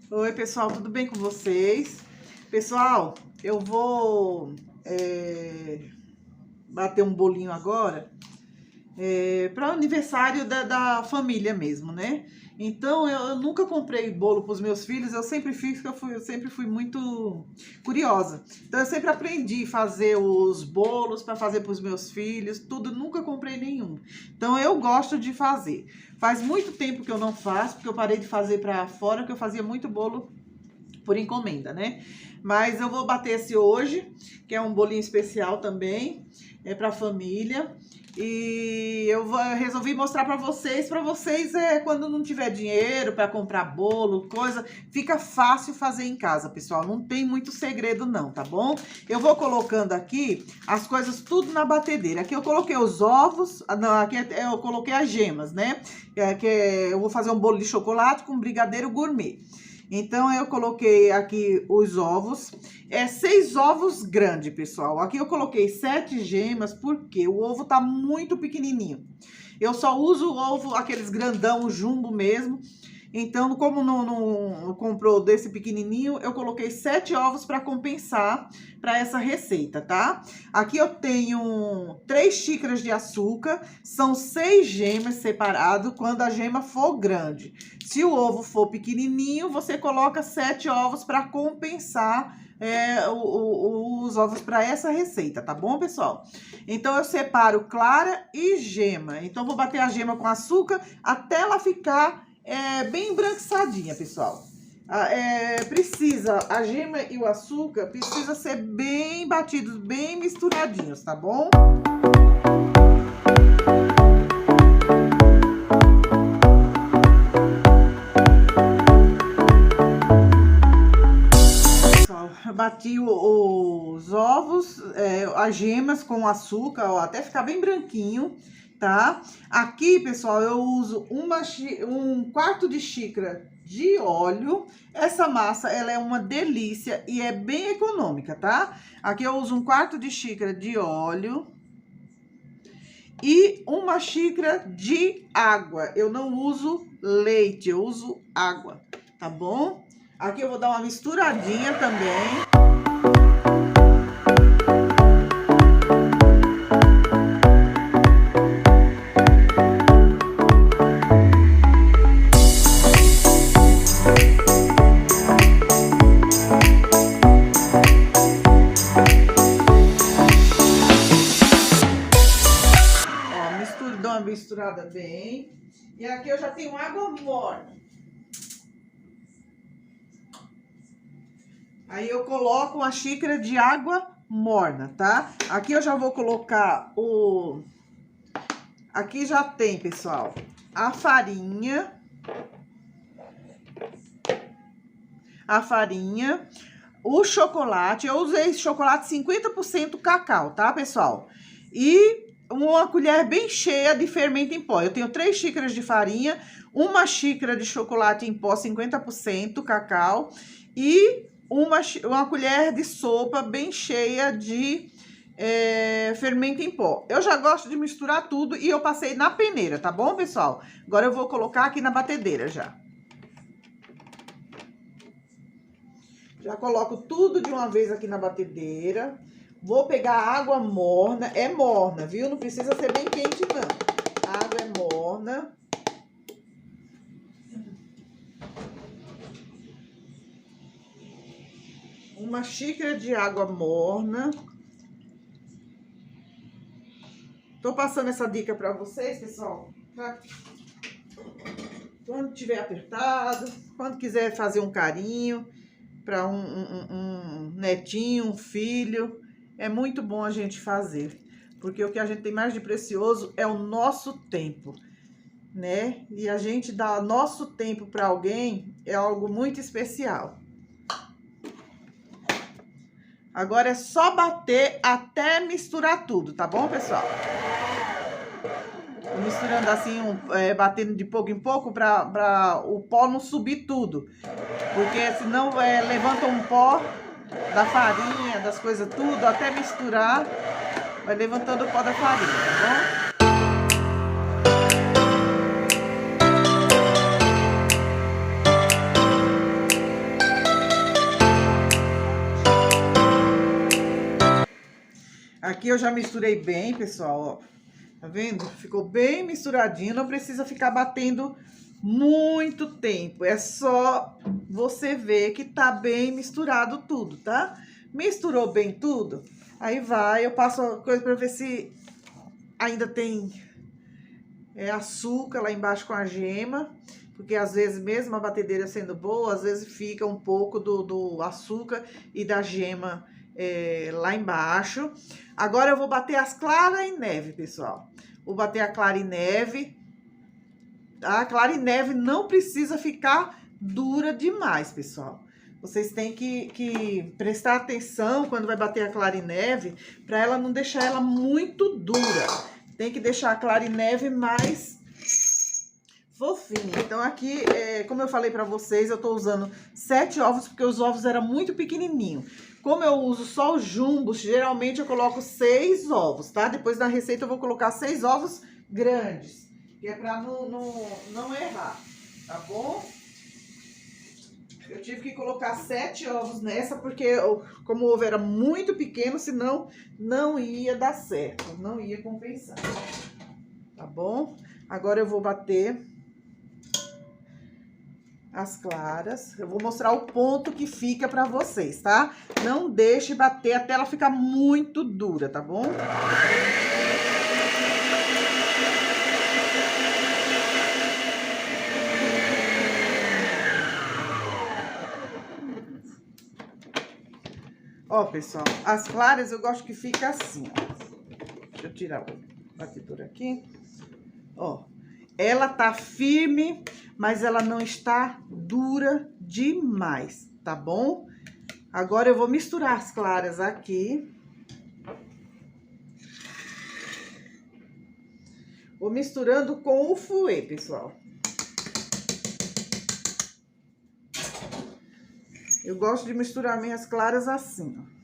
Oi, pessoal, tudo bem com vocês? Pessoal, eu vou bater um bolinho agora para o aniversário da família mesmo, né? Então, eu nunca comprei bolo para os meus filhos, eu sempre fui muito curiosa. Então, eu sempre aprendi a fazer os bolos para fazer para os meus filhos, tudo, nunca comprei nenhum. Então, eu gosto de fazer. Faz muito tempo que eu não faço, porque eu parei de fazer para fora, porque eu fazia muito bolo por encomenda, né? Mas eu vou bater esse hoje, que é um bolinho especial também, para a família. E eu resolvi mostrar para vocês quando não tiver dinheiro para comprar bolo, coisa, fica fácil fazer em casa, pessoal. Não tem muito segredo não, tá bom? Eu vou colocando aqui as coisas tudo na batedeira. Aqui eu coloquei os ovos, não, aqui eu coloquei as gemas, né? Eu vou fazer um bolo de chocolate com brigadeiro gourmet. Então, eu coloquei aqui os ovos, 6 ovos grandes, pessoal. Aqui eu coloquei 7 gemas, porque o ovo tá muito pequenininho. Eu só uso o ovo, aqueles grandão, jumbo mesmo. Então, como não comprou desse pequenininho, eu coloquei 7 ovos para compensar para essa receita, tá? Aqui eu tenho 3 xícaras de açúcar, são 6 gemas separadas quando a gema for grande. Se o ovo for pequenininho, você coloca 7 ovos para compensar os ovos para essa receita, tá bom, pessoal? Então, eu separo clara e gema. Então, vou bater a gema com açúcar até ela ficar bem embranquiçadinha, pessoal. A gema e o açúcar precisa ser bem batidos, bem misturadinhos, tá bom? Pessoal, eu bati os ovos, as gemas com açúcar, ó, até ficar bem branquinho. Tá? Aqui, pessoal, eu uso um quarto de xícara de óleo. Essa massa, ela é uma delícia e é bem econômica, tá? Aqui eu uso um quarto de xícara de óleo e uma xícara de água. Eu não uso leite, eu uso água, tá bom? Aqui eu vou dar uma misturadinha também. Misturada bem. E aqui eu já tenho água morna. Aí eu coloco uma xícara de água morna, tá? Aqui eu já vou colocar Aqui já tem, pessoal, a farinha. O chocolate. Eu usei esse chocolate 50% cacau, tá, pessoal? E uma colher bem cheia de fermento em pó. Eu tenho 3 xícaras de farinha, uma xícara de chocolate em pó 50% cacau e uma colher de sopa bem cheia de fermento em pó. Eu já gosto de misturar tudo e eu passei na peneira, tá bom, pessoal? Agora eu vou colocar aqui na batedeira já. Já coloco tudo de uma vez aqui na batedeira. Vou pegar a água morna, é morna, viu? Não precisa ser bem quente, não. A água é morna. Uma xícara de água morna. Tô passando essa dica pra vocês, pessoal, pra quando tiver apertado, quando quiser fazer um carinho para um netinho, um filho. É muito bom a gente fazer, porque o que a gente tem mais de precioso é o nosso tempo, né? E a gente dar nosso tempo para alguém é algo muito especial. Agora é só bater até misturar tudo, tá bom, pessoal? Misturando assim, batendo de pouco em pouco para o pó não subir tudo, porque senão levanta um pó da farinha, das coisas tudo, até misturar, vai levantando o pó da farinha, tá bom? Aqui eu já misturei bem, pessoal, ó. Tá vendo? Ficou bem misturadinho, não precisa ficar batendo muito tempo. É só você ver que tá bem misturado tudo, tá? Misturou bem tudo, aí vai, eu passo a coisa pra ver se ainda tem açúcar lá embaixo com a gema. Porque às vezes, mesmo a batedeira sendo boa, às vezes fica um pouco do açúcar e da gema lá embaixo. Agora eu vou bater as claras em neve, pessoal. Vou bater a clara em neve. A clara em neve não precisa ficar dura demais, pessoal. Vocês têm que prestar atenção quando vai bater a clara em neve, para ela não deixar ela muito dura. Tem que deixar a clara em neve mais fofinha. Então aqui, como eu falei pra vocês, eu tô usando 7 ovos, porque os ovos eram muito pequenininhos. Como eu uso só os jumbos, geralmente eu coloco 6 ovos, tá? Depois da receita eu vou colocar 6 ovos grandes, que é pra não errar, tá bom? Eu tive que colocar 7 ovos nessa, porque como o ovo era muito pequeno, senão não ia dar certo, não ia compensar, tá bom? Agora eu vou bater as claras. Eu vou mostrar o ponto que fica pra vocês, tá? Não deixe bater até ela ficar muito dura, tá bom? Ó, pessoal, as claras eu gosto que fica assim, ó. Deixa eu tirar o batedor aqui. Ó, ela tá firme, mas ela não está dura demais, tá bom? Agora eu vou misturar as claras aqui. Vou misturando com o fouet, pessoal. Eu gosto de misturar minhas claras assim, ó.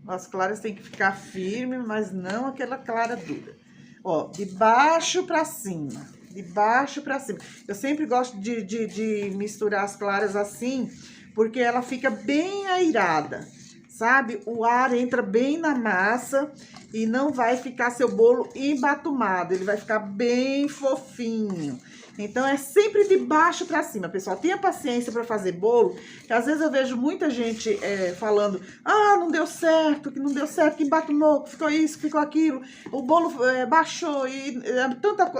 As claras tem que ficar firme, mas não aquela clara dura. Ó, de baixo pra cima, de baixo pra cima. Eu sempre gosto de misturar as claras assim, porque ela fica bem airada, sabe? O ar entra bem na massa e não vai ficar seu bolo embatumado, ele vai ficar bem fofinho. Então, é sempre de baixo pra cima, pessoal. Tenha paciência pra fazer bolo, que às vezes eu vejo muita gente falando, ah, não deu certo, que embatumou, que ficou isso, que ficou aquilo, o bolo baixou, e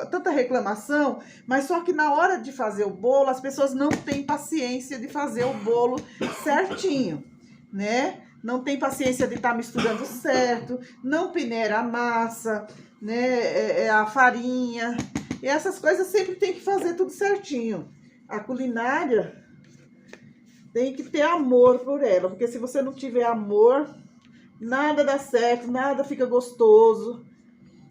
tanta reclamação, mas só que na hora de fazer o bolo, as pessoas não têm paciência de fazer o bolo certinho, né? Não tem paciência de estar misturando certo, não peneira a massa, né? A farinha. E essas coisas sempre tem que fazer tudo certinho. A culinária tem que ter amor por ela, porque se você não tiver amor, nada dá certo, nada fica gostoso.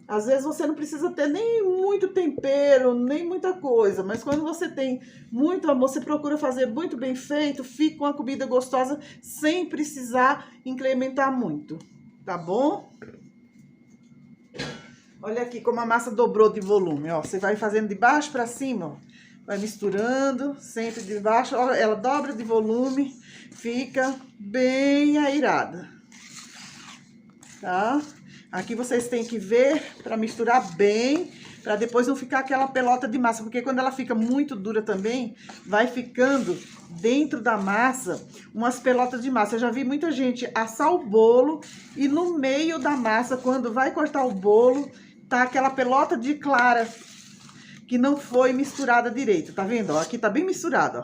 Às vezes você não precisa ter nem muito tempero, nem muita coisa, mas quando você tem muito amor, você procura fazer muito bem feito, fica uma comida gostosa sem precisar incrementar muito, tá bom? Olha aqui como a massa dobrou de volume, ó. Você vai fazendo de baixo pra cima, ó. Vai misturando, sempre de baixo, ó, ela dobra de volume, fica bem airada, tá? Aqui vocês têm que ver pra misturar bem, pra depois não ficar aquela pelota de massa, porque quando ela fica muito dura também, vai ficando dentro da massa umas pelotas de massa. Eu já vi muita gente assar o bolo e no meio da massa, quando vai cortar o bolo, tá aquela pelota de clara que não foi misturada direito, tá vendo? Ó, aqui tá bem misturado, ó.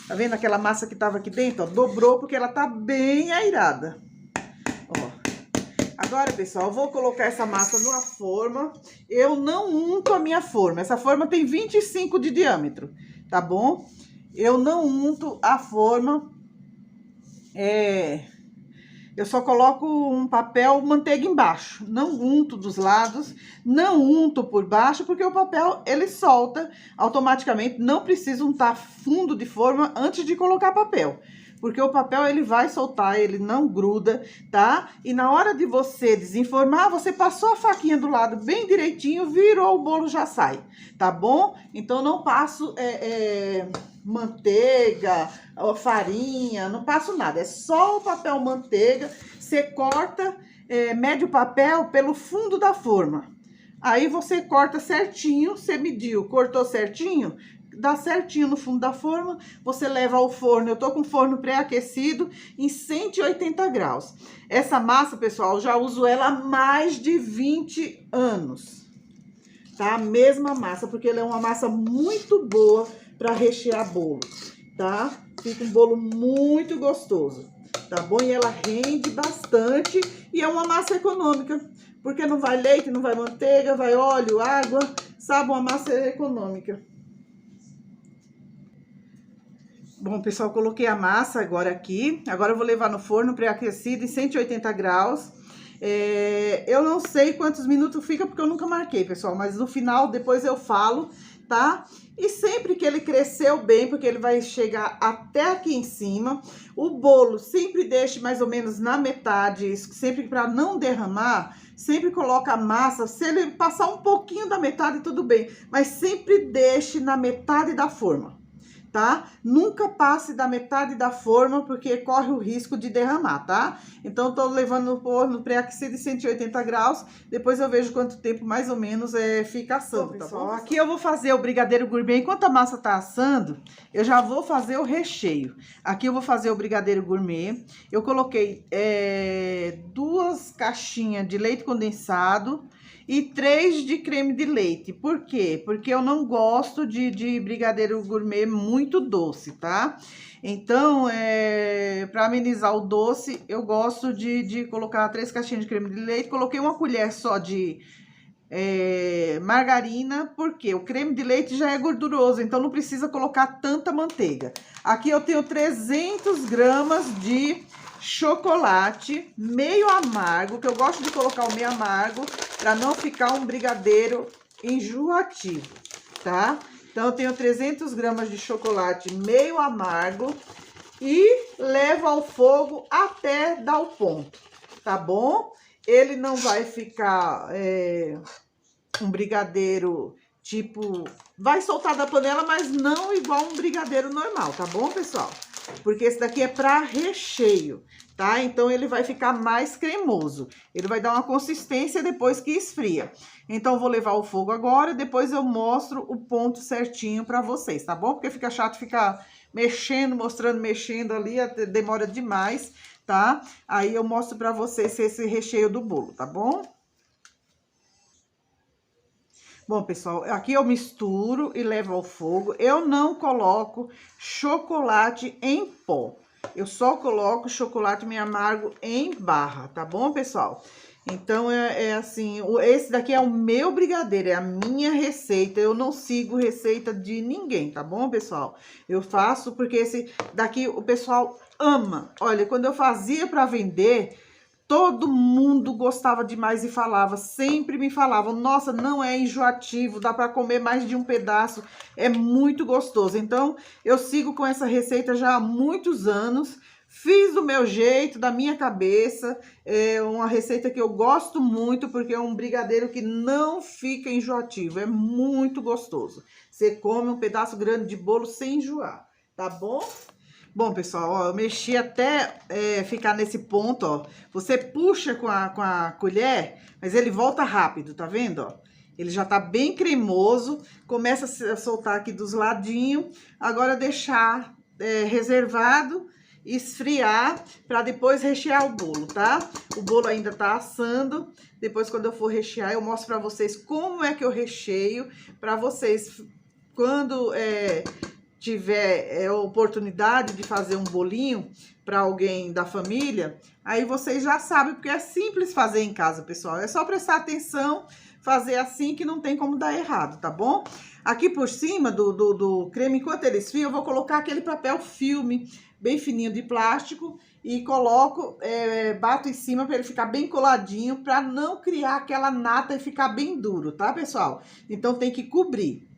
Tá vendo aquela massa que tava aqui dentro, ó? Dobrou porque ela tá bem airada. Ó. Agora, pessoal, eu vou colocar essa massa numa forma. Eu não unto a minha forma. Essa forma tem 25 de diâmetro, tá bom? Eu não unto a forma. Eu só coloco um papel manteiga embaixo. Não unto dos lados, não unto por baixo, porque o papel, ele solta automaticamente. Não precisa untar fundo de forma antes de colocar papel. porque o papel ele vai soltar, ele não gruda, tá? E na hora de você desenformar, você passou a faquinha do lado bem direitinho, virou, o bolo já sai, tá bom? Então não passo manteiga, farinha, não passo nada, é só o papel manteiga. Você corta, mede o papel pelo fundo da forma. Aí você corta certinho, você mediu, cortou certinho, dá certinho no fundo da forma, você leva ao forno. Eu tô com o forno pré-aquecido em 180 graus. Essa massa, pessoal, eu já uso ela há mais de 20 anos, tá? A mesma massa, porque ela é uma massa muito boa para rechear bolo, tá? Fica um bolo muito gostoso, tá bom? E ela rende bastante e é uma massa econômica, porque não vai leite, não vai manteiga, vai óleo, água, sabe? Uma massa econômica. Bom, pessoal, coloquei a massa agora aqui. Agora eu vou levar no forno pré-aquecido em 180 graus. Eu não sei quantos minutos fica, porque eu nunca marquei, pessoal. Mas no final, depois eu falo, tá? E sempre que ele cresceu bem, porque ele vai chegar até aqui em cima, o bolo sempre deixe mais ou menos na metade, sempre para não derramar, sempre coloca a massa, se ele passar um pouquinho da metade, tudo bem, mas sempre deixe na metade da forma, tá? Nunca passe da metade da forma, porque corre o risco de derramar, tá? Então, tô levando no forno pré-aquecido em 180 graus, depois eu vejo quanto tempo mais ou menos fica assando, tá bom? Aqui eu vou fazer o brigadeiro gourmet. Enquanto a massa tá assando, eu já vou fazer o recheio. Aqui eu vou fazer o brigadeiro gourmet. Eu coloquei 2 caixinhas de leite condensado e 3 de creme de leite. Por quê? Porque eu não gosto de brigadeiro gourmet muito doce, tá? Então, para amenizar o doce, eu gosto de colocar 3 caixinhas de creme de leite. Coloquei 1 colher só de margarina, porque o creme de leite já é gorduroso, então não precisa colocar tanta manteiga. Aqui eu tenho 300 gramas de chocolate meio amargo, que eu gosto de colocar o meio amargo para não ficar um brigadeiro enjoativo, tá? Então eu tenho 300 gramas de chocolate meio amargo e levo ao fogo até dar o ponto, tá bom? Ele não vai ficar um brigadeiro tipo, vai soltar da panela, mas não igual um brigadeiro normal, tá bom, pessoal? Porque esse daqui é para recheio, tá? Então, ele vai ficar mais cremoso. Ele vai dar uma consistência depois que esfria. Então, vou levar ao fogo agora, depois eu mostro o ponto certinho para vocês, tá bom? Porque fica chato ficar mexendo, mostrando, mexendo ali, demora demais, tá? Aí, eu mostro para vocês esse recheio do bolo, tá bom? Bom, pessoal, aqui eu misturo e levo ao fogo. Eu não coloco chocolate em pó. Eu só coloco chocolate meio amargo em barra, tá bom, pessoal? Então, assim, esse daqui é o meu brigadeiro, é a minha receita. Eu não sigo receita de ninguém, tá bom, pessoal? Eu faço porque esse daqui o pessoal ama. Olha, quando eu fazia para vender, todo mundo gostava demais e falava, sempre me falavam, nossa, não é enjoativo, dá para comer mais de um pedaço, é muito gostoso. Então, eu sigo com essa receita já há muitos anos, fiz do meu jeito, da minha cabeça, é uma receita que eu gosto muito, porque é um brigadeiro que não fica enjoativo, é muito gostoso. Você come um pedaço grande de bolo sem enjoar, tá bom? Bom, pessoal, ó, eu mexi até ficar nesse ponto, ó. Você puxa com a colher, mas ele volta rápido, tá vendo, ó? Ele já tá bem cremoso, começa a soltar aqui dos ladinhos. Agora deixar reservado, esfriar, para depois rechear o bolo, tá? O bolo ainda tá assando. Depois, quando eu for rechear, eu mostro pra vocês como é que eu recheio, pra vocês, quando tiver oportunidade de fazer um bolinho para alguém da família, aí vocês já sabem, porque é simples fazer em casa, pessoal. É só prestar atenção, fazer assim que não tem como dar errado, tá bom? Aqui por cima do creme, enquanto ele esfria, eu vou colocar aquele papel filme bem fininho de plástico e coloco, bato em cima para ele ficar bem coladinho, para não criar aquela nata e ficar bem duro, tá, pessoal? Então tem que cobrir.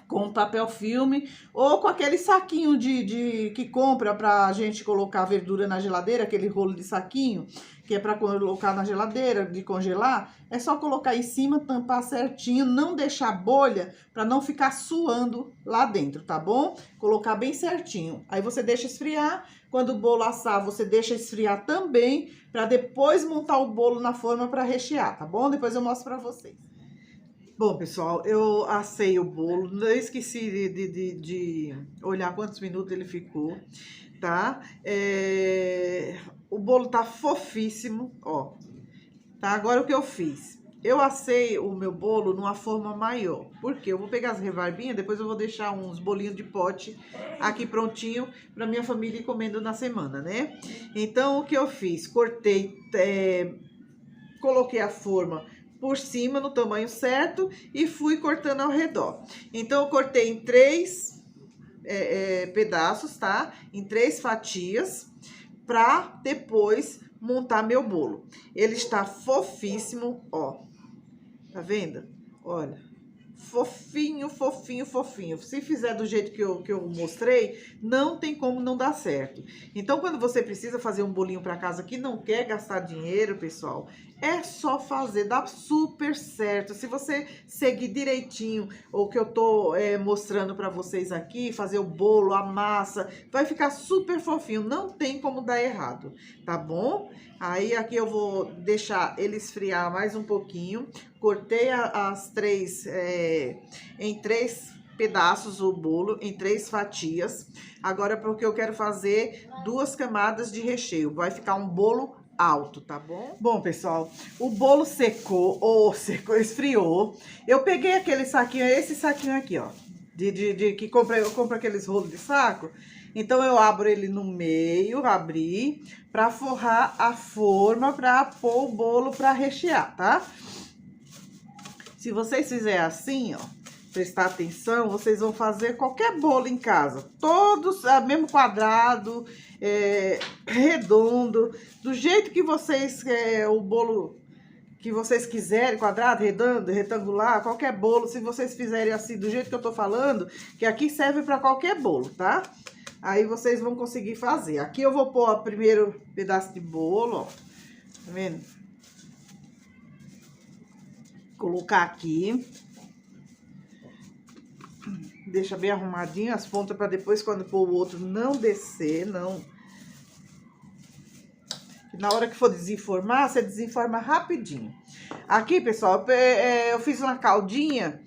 com papel filme ou com aquele saquinho que compra pra gente colocar verdura na geladeira, aquele rolo de saquinho, que é pra colocar na geladeira, de congelar. É só colocar em cima, tampar certinho, não deixar bolha pra não ficar suando lá dentro, tá bom? Colocar bem certinho. Aí você deixa esfriar. Quando o bolo assar, você deixa esfriar também, pra depois montar o bolo na forma pra rechear, tá bom? Depois eu mostro pra vocês. Bom, pessoal, eu assei o bolo, eu esqueci de olhar quantos minutos ele ficou, tá? O bolo tá fofíssimo, ó. Tá, agora o que eu fiz? Eu assei o meu bolo numa forma maior, porque eu vou pegar as rebarbinhas, depois eu vou deixar uns bolinhos de pote aqui prontinho pra minha família ir comendo na semana, né? Então, o que eu fiz? Cortei, coloquei a forma por cima no tamanho certo e fui cortando ao redor. Então, eu cortei em 3 pedaços, tá? Em 3 fatias, pra depois montar meu bolo. Ele está fofíssimo, ó. Tá vendo? Olha. Fofinho, fofinho, fofinho. Se fizer do jeito que eu mostrei, não tem como não dar certo. Então, quando você precisa fazer um bolinho para casa que não quer gastar dinheiro, pessoal, é só fazer, dá super certo. Se você seguir direitinho o que eu tô mostrando para vocês aqui, fazer o bolo, a massa, vai ficar super fofinho, não tem como dar errado, tá bom? Aí, aqui eu vou deixar ele esfriar mais um pouquinho. Cortei as 3 em 3 pedaços o bolo, em 3 fatias. Agora, porque eu quero fazer 2 camadas de recheio. Vai ficar um bolo alto, tá bom? Bom, pessoal, o bolo secou, esfriou. Eu peguei aquele saquinho, esse saquinho aqui, ó, que eu compro aqueles rolos de saco. Então, eu abro ele no meio, abri, pra forrar a forma, pra pôr o bolo pra rechear, tá? Se vocês fizerem assim, ó, prestar atenção, vocês vão fazer qualquer bolo em casa. Todos, mesmo quadrado, redondo, do jeito que vocês, o bolo que vocês quiserem, quadrado, redondo, retangular, qualquer bolo, se vocês fizerem assim, do jeito que eu tô falando, que aqui serve pra qualquer bolo, tá? Aí vocês vão conseguir fazer. Aqui eu vou pôr o primeiro pedaço de bolo, ó, tá vendo? Colocar aqui. Deixa bem arrumadinho as pontas para depois, quando pôr o outro, não descer, não. Na hora que for desenformar, você desenforma rapidinho. Aqui, pessoal, eu fiz uma caldinha.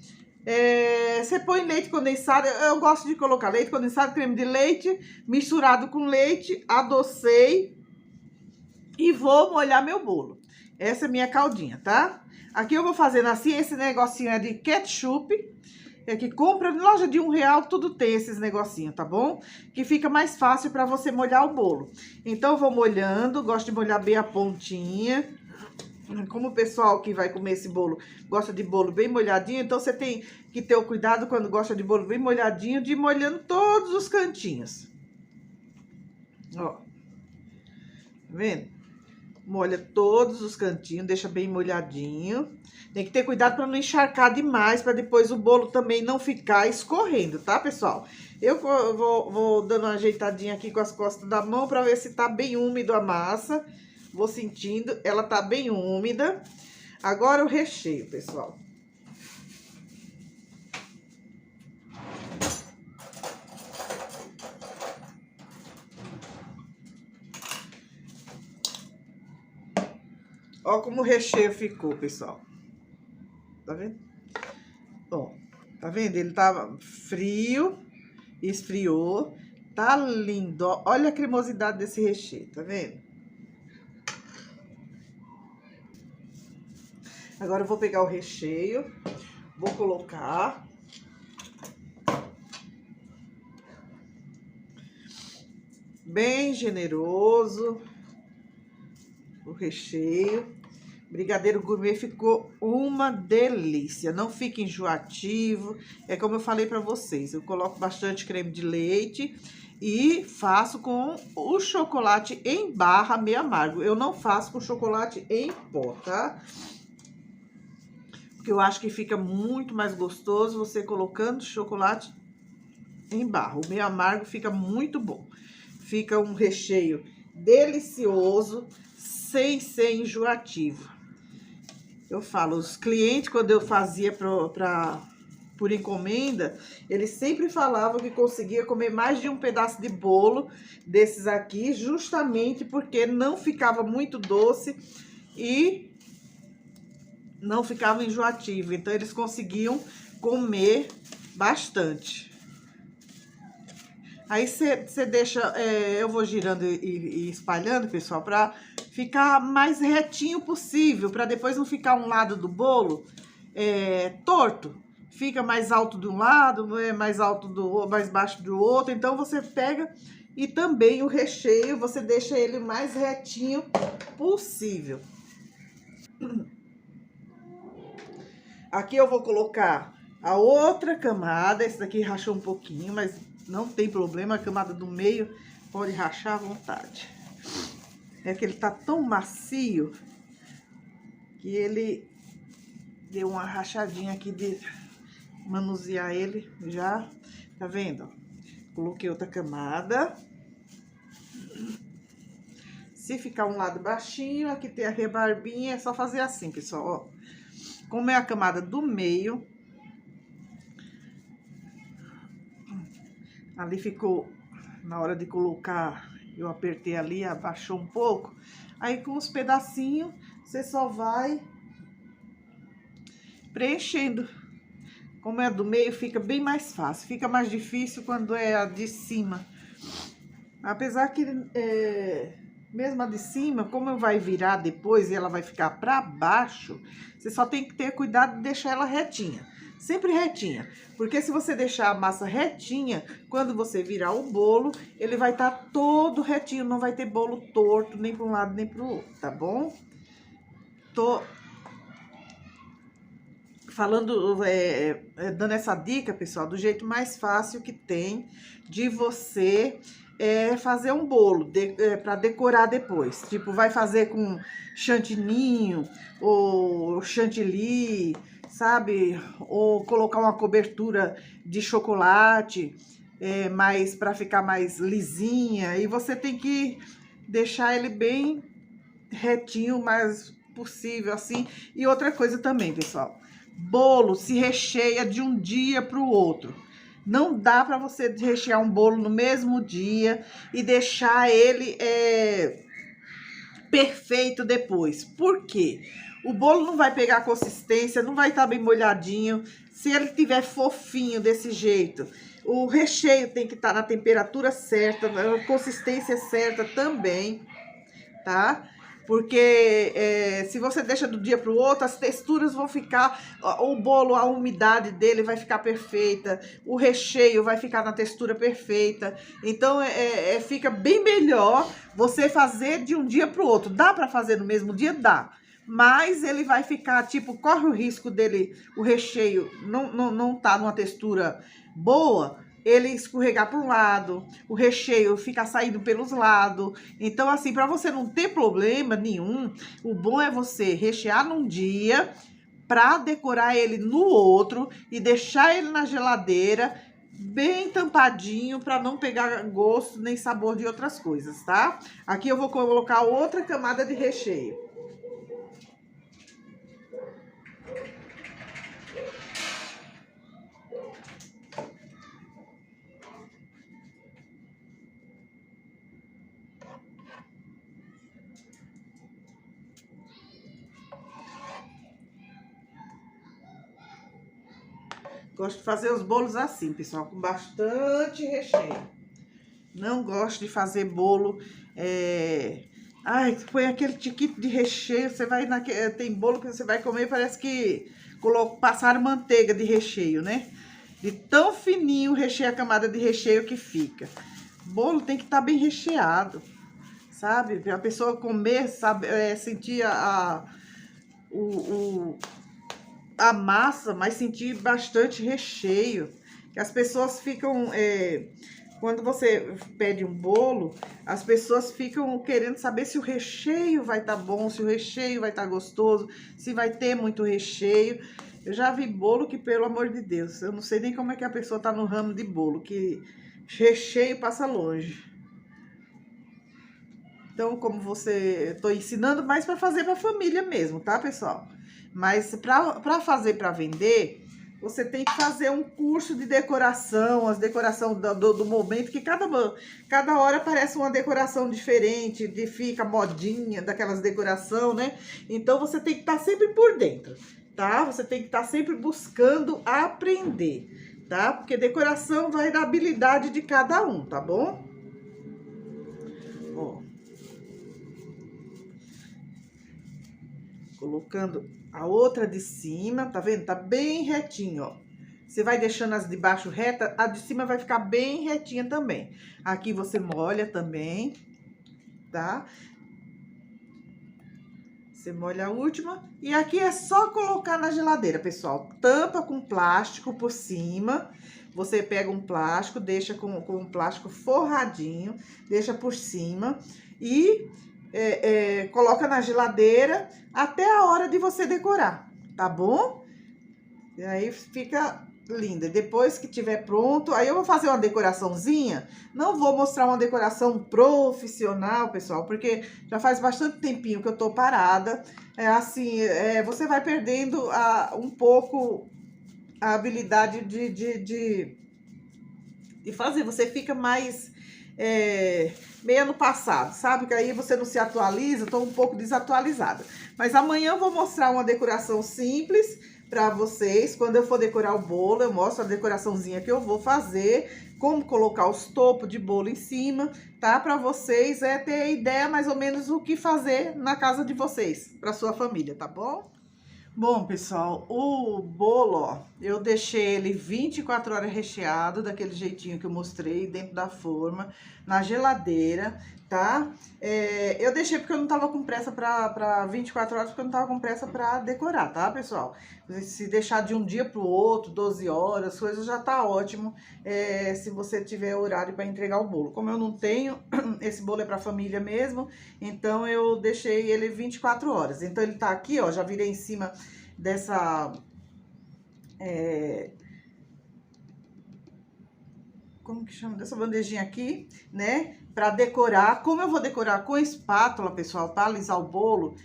Você põe leite condensado. Eu gosto de colocar leite condensado, creme de leite, misturado com leite, adocei e vou molhar meu bolo. Essa é minha caldinha, tá? Aqui eu vou fazendo assim, esse negocinho é de ketchup, que compra em loja de R$1, tudo tem esses negocinhos, tá bom? Que fica mais fácil pra você molhar o bolo. Então, eu vou molhando, gosto de molhar bem a pontinha. Como o pessoal que vai comer esse bolo gosta de bolo bem molhadinho, então você tem que ter o cuidado quando gosta de bolo bem molhadinho, de ir molhando todos os cantinhos. Ó, tá vendo? Molha todos os cantinhos, deixa bem molhadinho. Tem que ter cuidado para não encharcar demais, para depois o bolo também não ficar escorrendo, tá, pessoal? Eu vou dando uma ajeitadinha aqui com as costas da mão para ver se tá bem úmido a massa. Vou sentindo, ela tá bem úmida. Agora o recheio, pessoal. Ó como o recheio ficou, pessoal. Tá vendo? Ó, tá vendo? Ele tava frio, esfriou. Tá lindo, ó. Olha a cremosidade desse recheio, tá vendo? Agora eu vou pegar o recheio, vou colocar. Bem generoso o recheio. Brigadeiro gourmet ficou uma delícia, não fica enjoativo. É como eu falei pra vocês, eu coloco bastante creme de leite e faço com o chocolate em barra meio amargo. Eu não faço com chocolate em pó, tá? que eu acho que fica muito mais gostoso você colocando chocolate em barra. O meio amargo fica muito bom. Fica um recheio delicioso, sem ser enjoativo. Eu falo, os clientes, quando eu fazia por encomenda, eles sempre falavam que conseguia comer mais de um pedaço de bolo desses aqui, justamente porque não ficava muito doce e não ficava enjoativo. Então, eles conseguiam comer bastante. Aí, você deixa, eu vou girando e espalhando, pessoal, para ficar mais retinho possível, para depois não ficar um lado do bolo torto. Fica mais alto de um lado, mais baixo do outro. Então, você pega e também o recheio, você deixa ele mais retinho possível. Aqui eu vou colocar a outra camada. Esse daqui rachou um pouquinho, mas não tem problema. A camada do meio pode rachar à vontade. É que ele tá tão macio que ele deu uma rachadinha aqui de manusear ele já. Tá vendo? Coloquei outra camada. Se ficar um lado baixinho, aqui tem a rebarbinha, é só fazer assim, pessoal, ó. Como é a camada do meio, ali ficou, na hora de colocar, eu apertei ali, abaixou um pouco. Aí, com os pedacinhos, você só vai preenchendo. Como é a do meio, fica bem mais fácil. Fica mais difícil quando é a de cima. Apesar que, mesmo a de cima, como vai virar depois e ela vai ficar para baixo, você só tem que ter cuidado de deixar ela retinha. Sempre retinha. Porque se você deixar a massa retinha, quando você virar o bolo, ele vai estar todo retinho. Não vai ter bolo torto, nem para um lado, nem para o outro, tá bom? Tô falando, dando essa dica, pessoal, do jeito mais fácil que tem de você fazer um bolo para decorar depois. Tipo, vai fazer com chantininho ou chantilly, sabe? Ou colocar uma cobertura de chocolate, mais para ficar mais lisinha. E você tem que deixar ele bem retinho, o mais possível, assim. E outra coisa também, pessoal. Bolo se recheia de um dia para o outro. Não dá para você rechear um bolo no mesmo dia e deixar ele perfeito depois. Por quê? O bolo não vai pegar consistência, não vai estar bem molhadinho. Se ele tiver fofinho desse jeito, o recheio tem que estar na temperatura certa, na consistência certa também, tá? Porque se você deixa do dia para o outro, as texturas vão ficar, o bolo, a umidade dele vai ficar perfeita, o recheio vai ficar na textura perfeita. Então, fica bem melhor você fazer de um dia para o outro. Dá para fazer no mesmo dia? Dá. Mas ele vai ficar, tipo, corre o risco dele, o recheio não tá numa textura boa, ele escorregar para um lado, o recheio ficar saindo pelos lados. Então, assim, para você não ter problema nenhum, o bom é você rechear num dia para decorar ele no outro e deixar ele na geladeira bem tampadinho para não pegar gosto nem sabor de outras coisas, tá? Aqui eu vou colocar outra camada de recheio. Gosto de fazer os bolos assim, pessoal, com bastante recheio. Não gosto de fazer bolo, ai, põe aquele tiquito de recheio, você vai tem bolo que você vai comer, parece que passaram manteiga de recheio, né? De tão fininho a camada de recheio que fica. Bolo tem que estar bem recheado, sabe? Pra pessoa comer, sabe, sentir a massa, mas sentir bastante recheio. Que as pessoas ficam, quando você pede um bolo, as pessoas ficam querendo saber se o recheio vai estar bom, se o recheio vai estar gostoso, se vai ter muito recheio. Eu já vi bolo que, pelo amor de Deus, eu não sei nem como é que a pessoa tá no ramo de bolo, que recheio passa longe. Então, como você... Tô ensinando mais para fazer pra família mesmo, tá, pessoal? Mas pra fazer pra vender, você tem que fazer um curso de decoração, as decorações do momento, que cada hora parece uma decoração diferente, fica modinha daquelas decoração, né? Então, você tem que estar sempre por dentro, tá? Você tem que estar sempre buscando aprender, tá? Porque decoração vai da habilidade de cada um, tá bom? Ó. Colocando a outra de cima, tá vendo? Tá bem retinho, ó. Você vai deixando as de baixo reta, a de cima vai ficar bem retinha também. Aqui você molha também, tá? Você molha a última. E aqui é só colocar na geladeira, pessoal. Tampa com plástico por cima. Você pega um plástico, deixa com um plástico forradinho, deixa por cima e coloca na geladeira até a hora de você decorar, tá bom? E aí fica linda. Depois que tiver pronto, aí eu vou fazer uma decoraçãozinha. Não vou mostrar uma decoração profissional, pessoal, porque já faz bastante tempinho que eu tô parada. Você vai perdendo um pouco a habilidade de fazer. Você fica mais meio no passado, sabe? Que aí você não se atualiza, tô um pouco desatualizada. Mas amanhã eu vou mostrar uma decoração simples para vocês. Quando eu for decorar o bolo, eu mostro a decoraçãozinha que eu vou fazer, como colocar os topos de bolo em cima, tá? Para vocês ter ideia mais ou menos o que fazer na casa de vocês, para sua família, tá bom? Bom, pessoal, o bolo, ó, eu deixei ele 24 horas recheado, daquele jeitinho que eu mostrei, dentro da forma, na geladeira, tá? Eu deixei porque eu não tava com pressa pra 24 horas, porque eu não tava com pressa pra decorar, tá, pessoal? Se deixar de um dia pro outro, 12 horas, coisa já tá ótimo, se você tiver horário pra entregar o bolo. Como eu não tenho, esse bolo é pra família mesmo, então eu deixei ele 24 horas. Então ele tá aqui, ó, já virei em cima dessa... como que chama? Dessa bandejinha aqui, né? Pra decorar. Como eu vou decorar com espátula, pessoal, pra alisar o bolo,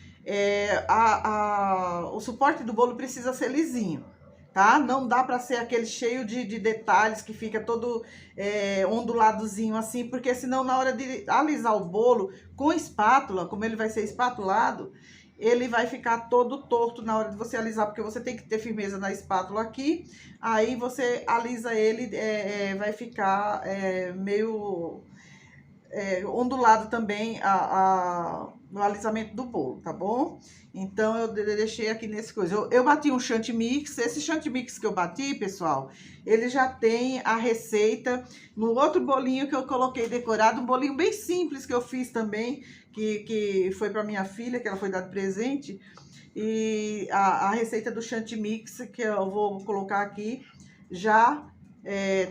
o suporte do bolo precisa ser lisinho, tá? Não dá pra ser aquele cheio de detalhes que fica todo onduladozinho assim, porque senão na hora de alisar o bolo com espátula, como ele vai ser espatulado, ele vai ficar todo torto na hora de você alisar, porque você tem que ter firmeza na espátula aqui, aí você alisa ele, vai ficar meio ondulado também no alisamento do bolo, tá bom? Então, eu deixei aqui nesse coisa. Eu bati um chantimix. Esse chantimix que eu bati, pessoal, ele já tem a receita no outro bolinho que eu coloquei decorado. Um bolinho bem simples que eu fiz também, que foi para minha filha, que ela foi dar de presente. E a receita do chantimix, que eu vou colocar aqui, já...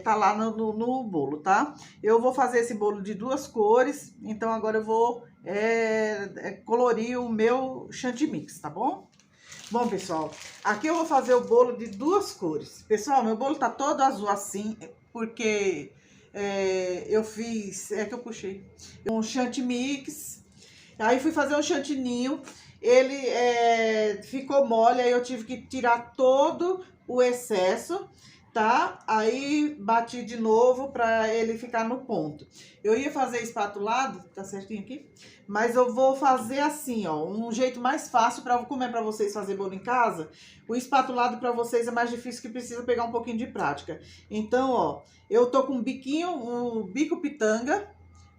tá lá no bolo, tá? Eu vou fazer esse bolo de 2 cores, então agora eu vou colorir o meu chantimix, tá bom? Bom, pessoal, aqui eu vou fazer o bolo de 2 cores. Pessoal, meu bolo tá todo azul assim, porque eu fiz, que eu puxei um chantimix, aí fui fazer um chantininho, ele ficou mole, aí eu tive que tirar todo o excesso, tá? Aí bati de novo pra ele ficar no ponto. Eu ia fazer espatulado, tá certinho aqui? Mas eu vou fazer assim, ó, um jeito mais fácil para como é para vocês fazer bolo em casa. O espatulado para vocês é mais difícil, que precisa pegar um pouquinho de prática. Então, ó, eu tô com um biquinho, um bico pitanga,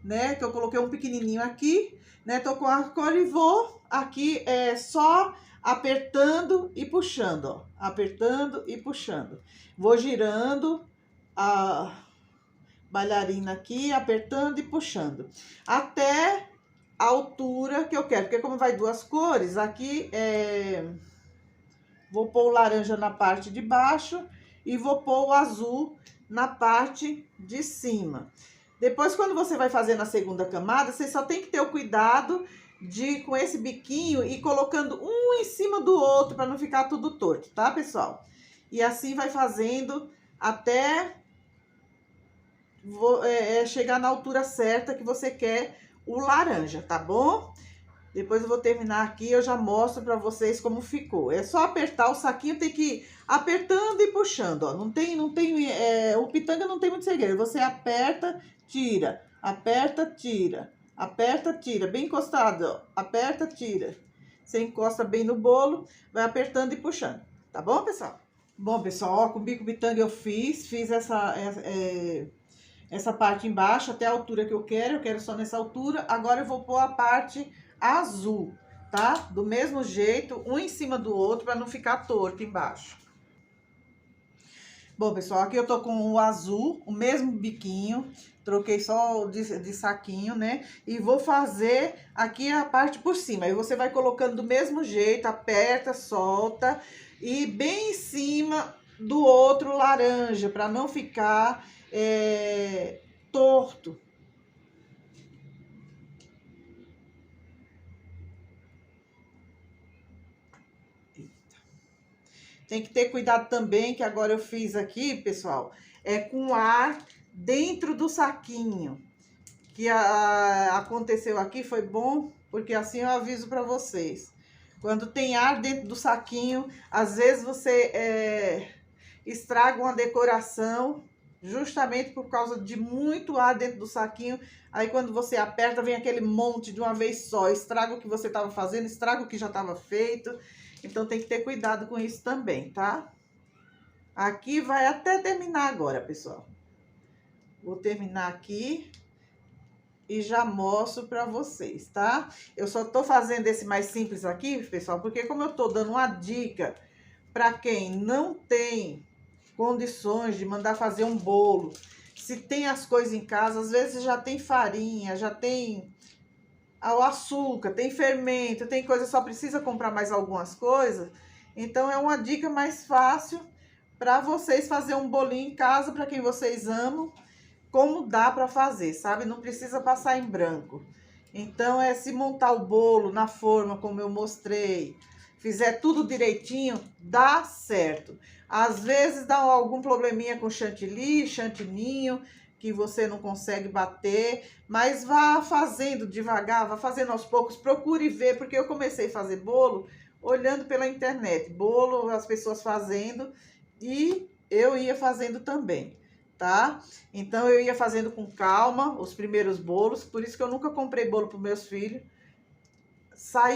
né? Que eu coloquei um pequenininho aqui, né? Tô com a cor e vou aqui só apertando e puxando, ó. Apertando e puxando. Vou girando a bailarina aqui, apertando e puxando. Até a altura que eu quero. Porque como vai 2 cores, aqui vou pôr o laranja na parte de baixo e vou pôr o azul na parte de cima. Depois, quando você vai fazer na segunda camada, você só tem que ter o cuidado de ir com esse biquinho e colocando um em cima do outro para não ficar tudo torto, tá, pessoal? E assim vai fazendo até chegar na altura certa que você quer o laranja, tá bom? Depois eu vou terminar aqui, eu já mostro pra vocês como ficou. É só apertar o saquinho, tem que ir apertando e puxando, ó. O pitanga não tem muito segredo. Você aperta, tira, aperta, tira, aperta, tira. Bem encostado, ó. Aperta, tira. Você encosta bem no bolo, vai apertando e puxando. Tá bom, pessoal? Bom, pessoal, ó, com o bico pitanga eu fiz essa parte embaixo até a altura que eu quero só nessa altura. Agora eu vou pôr a parte azul, tá? Do mesmo jeito, um em cima do outro, para não ficar torto embaixo. Bom, pessoal, aqui eu tô com o azul, o mesmo biquinho, troquei só de saquinho, né? E vou fazer aqui a parte por cima. Aí você vai colocando do mesmo jeito, aperta, solta, e bem em cima do outro laranja, para não ficar torto. Tem que ter cuidado também, que agora eu fiz aqui, pessoal, com ar dentro do saquinho. Que aconteceu aqui, foi bom, porque assim eu aviso para vocês. Quando tem ar dentro do saquinho, às vezes você estraga uma decoração, justamente por causa de muito ar dentro do saquinho. Aí quando você aperta, vem aquele monte de uma vez só, estraga o que você estava fazendo, estraga o que já estava feito. Então, tem que ter cuidado com isso também, tá? Aqui vai até terminar agora, pessoal. Vou terminar aqui e já mostro pra vocês, tá? Eu só tô fazendo esse mais simples aqui, pessoal, porque como eu tô dando uma dica pra quem não tem condições de mandar fazer um bolo, se tem as coisas em casa, às vezes já tem farinha, já tem o açúcar, tem fermento, tem coisa, só precisa comprar mais algumas coisas. Então, é uma dica mais fácil para vocês fazer um bolinho em casa, para quem vocês amam, como dá para fazer, sabe? Não precisa passar em branco. Então, se montar o bolo na forma como eu mostrei, fizer tudo direitinho, dá certo. Às vezes dá algum probleminha com chantilly, chantininho, que você não consegue bater, mas vá fazendo devagar, vá fazendo aos poucos, procure ver, porque eu comecei a fazer bolo olhando pela internet, bolo, as pessoas fazendo, e eu ia fazendo também, tá? Então, eu ia fazendo com calma os primeiros bolos, por isso que eu nunca comprei bolo para os meus filhos.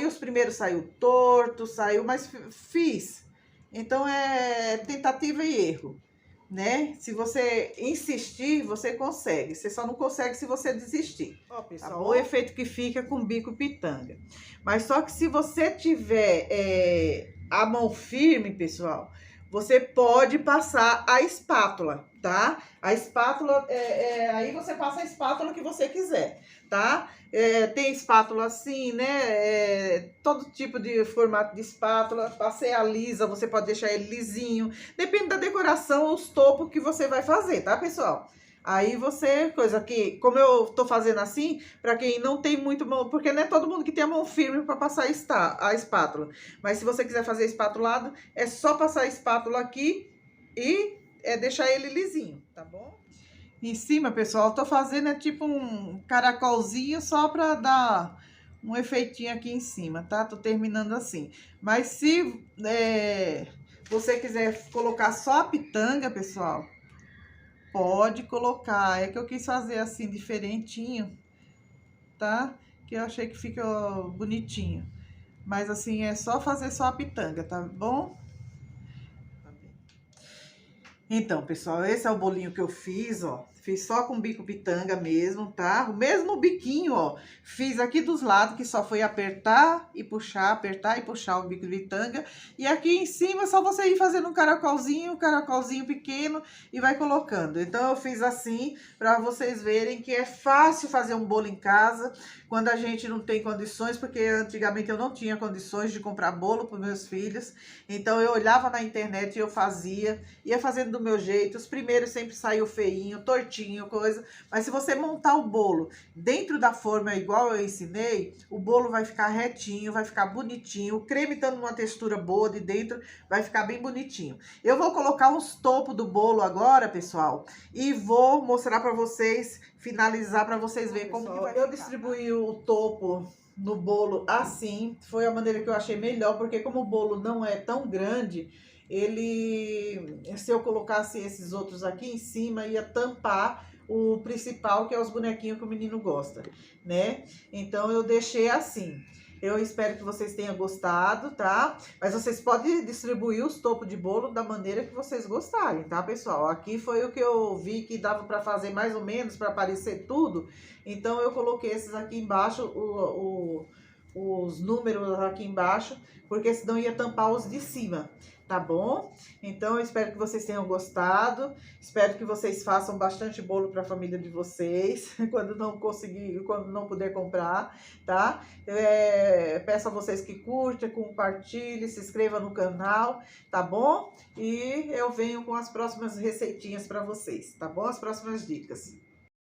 Os primeiros saiu torto, mas fiz. Então, é tentativa e erro, né? Se você insistir, você consegue. Você só não consegue se você desistir. Ó, pessoal, tá bom? O efeito que fica com bico pitanga. Mas só que se você tiver a mão firme, pessoal, você pode passar a espátula, tá? A espátula, aí você passa a espátula que você quiser, tá? Tem espátula assim, né? Todo tipo de formato de espátula. Passei a lisa, você pode deixar ele lisinho. Depende da decoração, os topos que você vai fazer, tá, pessoal? Aí coisa que, como eu tô fazendo assim, pra quem não tem muito mão, porque não é todo mundo que tem a mão firme pra passar a espátula. Mas se você quiser fazer espátulado, é só passar a espátula aqui e deixar ele lisinho, tá bom? Em cima, pessoal, eu tô fazendo tipo um caracolzinho só pra dar um efeitinho aqui em cima, tá? Tô terminando assim. Mas se você quiser colocar só a pitanga, pessoal, pode colocar. É que eu quis fazer assim, diferentinho, tá? Que eu achei que fica bonitinho. Mas assim, é só fazer só a pitanga, tá bom? Então, pessoal, esse é o bolinho que eu fiz, ó. Fiz só com bico pitanga mesmo, tá? O mesmo biquinho, ó. Fiz aqui dos lados, que só foi apertar e puxar o bico pitanga. E aqui em cima, só você ir fazendo um caracolzinho pequeno e vai colocando. Então, eu fiz assim, pra vocês verem que é fácil fazer um bolo em casa, quando a gente não tem condições, porque antigamente eu não tinha condições de comprar bolo para meus filhos, então eu olhava na internet e eu fazia, ia fazendo do meu jeito. Os primeiros sempre saiu feinho, tortinho, coisa, mas se você montar o bolo dentro da forma igual eu ensinei, o bolo vai ficar retinho, vai ficar bonitinho, o creme estando numa textura boa de dentro, vai ficar bem bonitinho. Eu vou colocar os topos do bolo agora, pessoal, e vou mostrar para vocês, finalizar para vocês verem como que vai ficar. Eu distribuí o topo no bolo assim, foi a maneira que eu achei melhor, porque como o bolo não é tão grande, ele, se eu colocasse esses outros aqui em cima, ia tampar o principal, que é os bonequinhos que o menino gosta, né? Então eu deixei assim. Eu espero que vocês tenham gostado, tá? Mas vocês podem distribuir os topos de bolo da maneira que vocês gostarem, tá, pessoal? Aqui foi o que eu vi que dava para fazer mais ou menos, para aparecer tudo. Então, eu coloquei esses aqui embaixo, os números aqui embaixo, porque senão ia tampar os de cima, tá bom? Então, eu espero que vocês tenham gostado. Espero que vocês façam bastante bolo para a família de vocês, quando não conseguir, quando não puder comprar, tá? Peço a vocês que curtam, compartilhem, se inscrevam no canal, tá bom? E eu venho com as próximas receitinhas para vocês, tá bom? As próximas dicas.